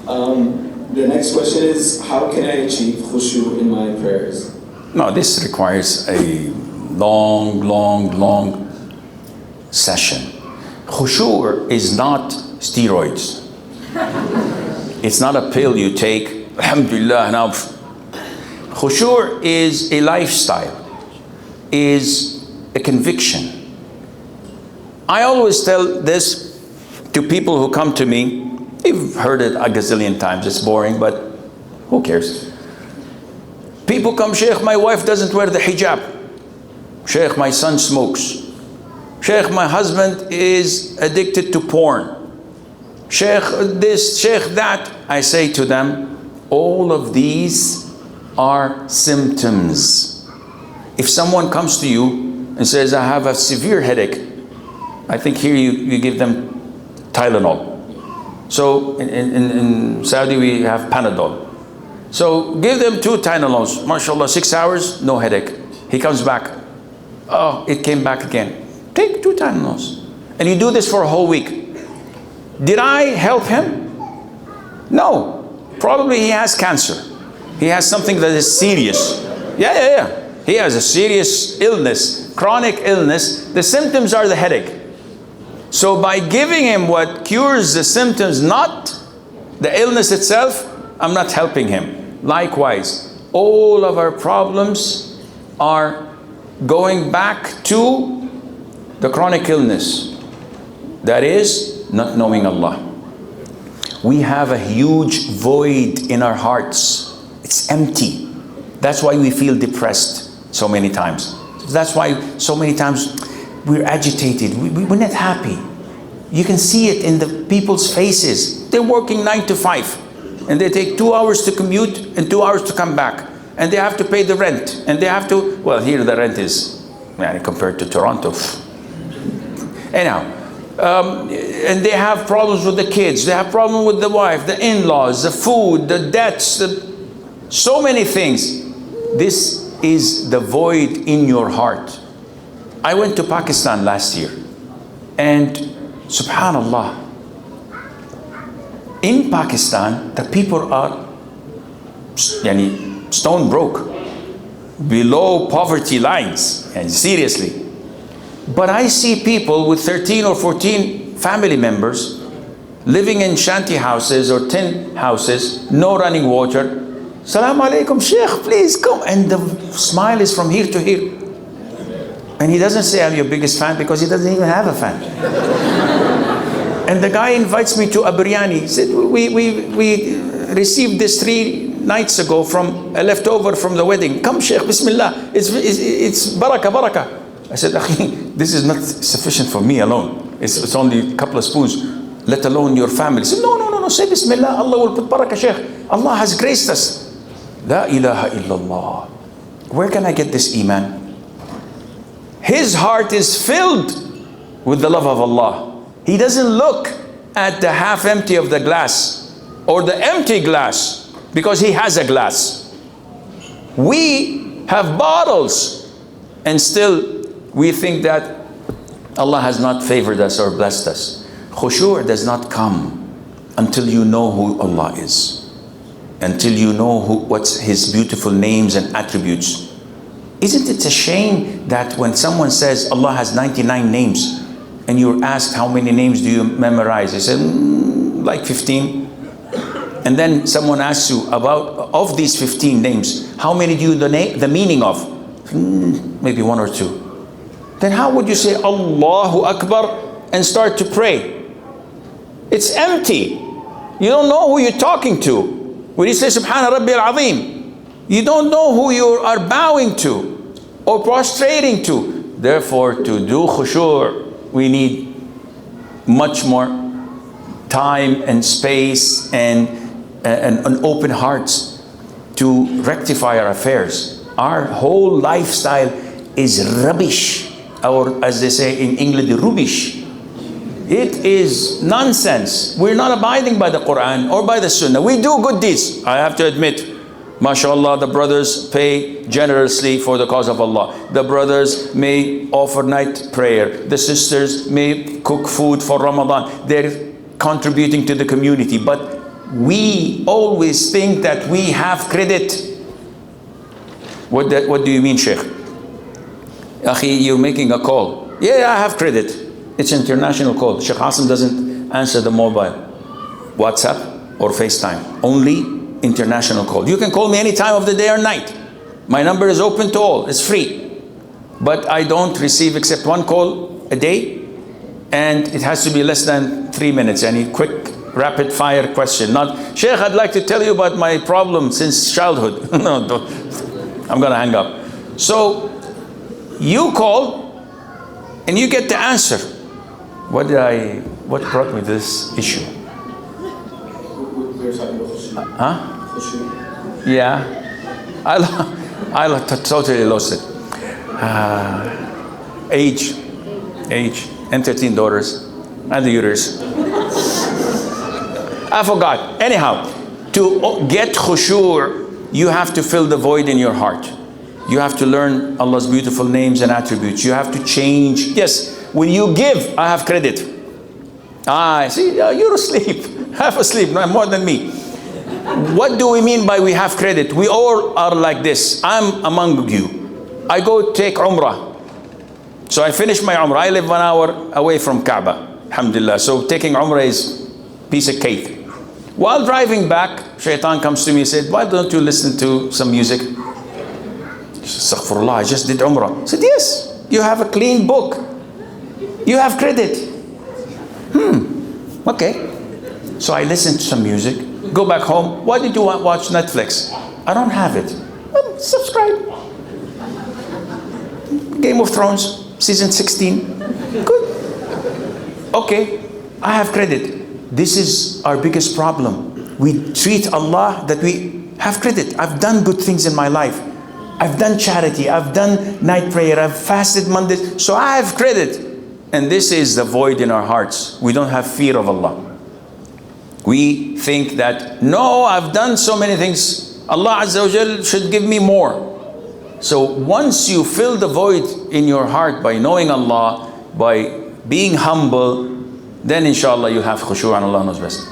The next question is, how can I achieve khushu in my prayers? No, this requires a long session. Khushoo is not steroids. It's not a pill you take. Alhamdulillah, now. Khushoo is a lifestyle, is a conviction. I always tell this to people who come to me. You've heard it a gazillion times, it's boring, but who cares? People come, Sheikh, my wife doesn't wear the hijab. Sheikh, my son smokes. Sheikh, my husband is addicted to porn. Sheikh, this, Sheikh, that. I say to them, all of these are symptoms. If someone comes to you and says, I have a severe headache, I think here you give them Tylenol. So in Saudi we have Panadol. So give them 2 Tylenols. MashaAllah, 6 hours, no headache. He comes back. Oh, it came back again. Take 2 Tylenols. And you do this for a whole week. Did I help him? No. Probably he has cancer. He has something that is serious. Yeah. He has a serious illness, chronic illness. The symptoms are the headache. So by giving him what cures the symptoms, not the illness itself, I'm not helping him. Likewise, all of our problems are going back to the chronic illness. That is not knowing Allah. We have a huge void in our hearts. It's empty. That's why we feel depressed so many times. That's why so many times we're agitated. We're not happy. You can see it in the people's faces. They're working 9 to 5. And they take 2 hours to commute and 2 hours to come back. And they have to pay the rent. And they have to, well, here the rent is, compared to Toronto. Anyhow, and they have problems with the kids. They have problems with the wife, the in-laws, the food, the debts, so many things. This is the void in your heart. I went to Pakistan last year. And subhanallah, in Pakistan, the people are stone broke, below poverty lines, and seriously. But I see people with 13 or 14 family members living in shanty houses or tin houses, no running water. Salaam alaikum, Sheikh, please come. And the smile is from here to here. And he doesn't say, I'm your biggest fan, because he doesn't even have a fan. And the guy invites me to a biryani. He said, we received this 3 nights ago from a leftover from the wedding. Come, Sheikh, Bismillah. It's barakah. I said, this is not sufficient for me alone. It's only a couple of spoons, let alone your family. He said, no, say Bismillah. Allah will put barakah, Sheikh. Allah has graced us. La ilaha illallah. Where can I get this iman? His heart is filled with the love of Allah. He doesn't look at the half empty of the glass or the empty glass, because he has a glass. We have bottles, and still we think that Allah has not favored us or blessed us. Khushu' does not come until you know who Allah is, until you know what's His beautiful names and attributes. Isn't it a shame that when someone says Allah has 99 names, and you're asked how many names do you memorize? They said, like 15. And then someone asks you of these 15 names, how many do you know the meaning of? Maybe 1 or 2. Then how would you say Allahu Akbar and start to pray? It's empty. You don't know who you're talking to. When you say Subhana Rabbi al-Azim, you don't know who you are bowing to or prostrating to. Therefore, to do khushu', we need much more time and space and an open hearts to rectify our affairs. Our whole lifestyle is rubbish, or as they say in English, rubbish. It is nonsense. We're not abiding by the Quran or by the Sunnah. We do good deeds, I have to admit. MashaAllah, the brothers pay generously for the cause of Allah. The brothers may offer night prayer. The sisters may cook food for Ramadan. They're contributing to the community. But we always think that we have credit. What do you mean, Sheikh? Akhi, you're making a call. Yeah, I have credit. It's an international call. Sheikh Asim doesn't answer the mobile, WhatsApp or FaceTime. Only international call. You can call me any time of the day or night. My number is open to all. It's free. But I don't receive except one call a day, and it has to be less than 3 minutes. Any quick, rapid fire question. Not, Sheikh, I'd like to tell you about my problem since childhood. No, don't. I'm going to hang up. So you call and you get the answer. What brought me this issue? We're talking about khushu. Huh? Khushu. Yeah. I totally lost it. Age, and 13 daughters, and the uterus. I forgot. Anyhow, to get khushu', you have to fill the void in your heart. You have to learn Allah's beautiful names and attributes. You have to change. Yes, when you give, I have credit. I see, you're asleep. Half asleep, no, more than me. What do we mean by we have credit? We all are like this. I'm among you. I go take Umrah. So I finish my Umrah. I live 1 hour away from Kaaba, alhamdulillah. So taking Umrah is piece of cake. While driving back, Shaitan comes to me and said, why don't you listen to some music? Astaghfirullah, I just did Umrah. I said, yes, you have a clean book. You have credit. Okay. So I listened to some music, go back home. Why did you watch Netflix? I don't have it. Subscribe. Game of Thrones, season 16. Good. Okay, I have credit. This is our biggest problem. We treat Allah that we have credit. I've done good things in my life. I've done charity. I've done night prayer. I've fasted Mondays. So I have credit. And this is the void in our hearts. We don't have fear of Allah. We think that, no, I've done so many things. Allah Azza wa Jal should give me more. So once you fill the void in your heart by knowing Allah, by being humble, then inshallah you have khushu' and Allah knows best.